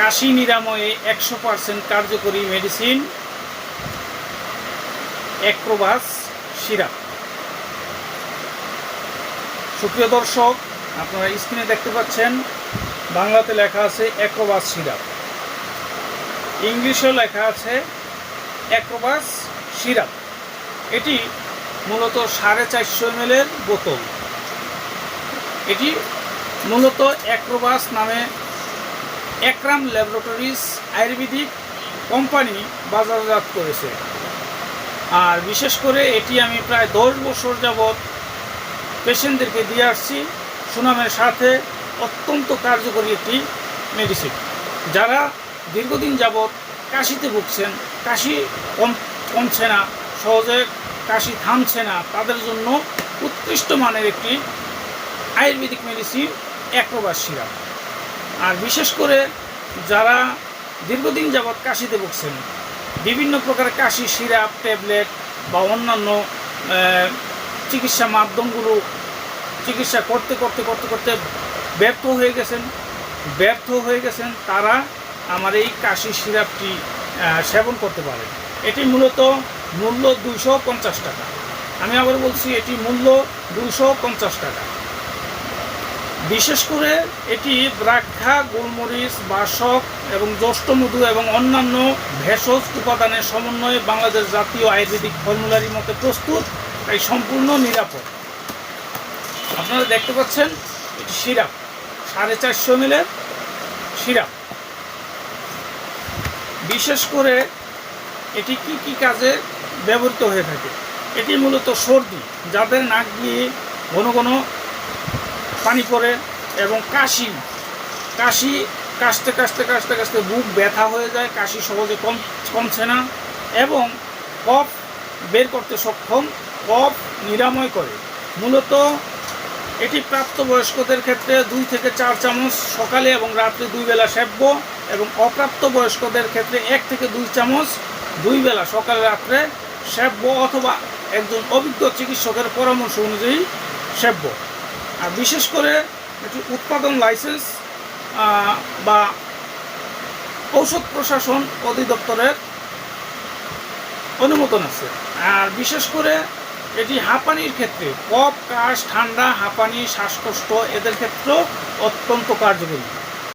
কাশি নিরাময়ে 100% কার্যকরী medicine অ্যাক্রোবাস syrup. সুপ্রিয় দর্শক, আপনারা স্ক্রিনে দেখতে পাচ্ছেন বাংলাতে লেখা আছে অ্যাক্রোবাস সিরাপ, ইংলিশেও লেখা আছে অ্যাক্রোবাস সিরাপ। এটি মূলত 450 ml বোতল। এটি মূলত অ্যাক্রোবাস নামে একরাম ল্যাবরেটরিজ আয়ুর্বেদিক কোম্পানি বাজারজাত করেছে। আর বিশেষ করে এটি আমি প্রায় 10 বছর যাবৎ পেশেন্টদেরকে দিয়ে আসছি সুনামের সাথে। অত্যন্ত কার্যকরী একটি মেডিসিন। যারা দীর্ঘদিন যাবৎ কাশিতে ভুগছেন, কাশি কমছে না, সহজে কাশি থামছে না, তাদের জন্য উৎকৃষ্ট মানের একটি আয়ুর্বেদিক মেডিসিন অ্যাক্রোবাস সিরাপ। আর বিশেষ করে যারা দীর্ঘদিন যাবৎ কাশিতে ভুগছেন, বিভিন্ন প্রকার কাশি সিরাপ, ট্যাবলেট বা অন্যান্য চিকিৎসা মাধ্যমগুলো চিকিৎসা করতে করতে করতে করতে ব্যর্থ হয়ে গেছেন, তারা আমার এই কাশি সিরাপটি সেবন করতে পারে। এটি মূলত মূল্য 250 টাকা। আমি আবার বলছি, এটি মূল্য 250 টাকা। বিশেষ করে এটি ব্রাক্ষা, গোলমরিচ, বাসক এবং জ্যৈষ্ঠমধু এবং অন্যান্য ভেষজ উপাদানের সমন্বয়ে বাংলাদেশ জাতীয় আয়ুর্বেদিক ফর্মুলারি মতে প্রস্তুত, তাই সম্পূর্ণ নিরাপদ। আপনারা দেখতে পাচ্ছেন এটি সিরাপ, 450 ml সিরাপ। বিশেষ করে এটি কি কাজে ব্যবহৃত হয়ে থাকে? এটি মূলত সর্দি, যাদের নাক দিয়ে ঘন ঘন পানি পড়ে এবং কাশতে কাশতে বুক ব্যথা হয়ে যায়, কাশি সহজে কমছে না এবং কফ বের করতে সক্ষম, কফ নিরাময় করে। মূলত এটি প্রাপ্তবয়স্কদের ক্ষেত্রে 2 থেকে 4 চামচ সকালে এবং রাত্রে 2 বেলা সেব্য, এবং অপ্রাপ্তবয়স্কদের ক্ষেত্রে 1 থেকে 2 চামচ 2 বেলা সকালে রাত্রে সেব্য, অথবা একজন অভিজ্ঞ চিকিৎসকের পরামর্শ অনুযায়ী সেব্য। আর বিশেষ করে এটি উৎপাদন লাইসেন্স বা ঔষধ প্রশাসন অধিদপ্তরের অনুমোদন আছে। আর বিশেষ করে এটি হাঁপানির ক্ষেত্রে, কফ, কাশ, ঠান্ডা, হাঁপানি, শ্বাসকষ্ট এদের ক্ষেত্রেও অত্যন্ত কার্যকরী।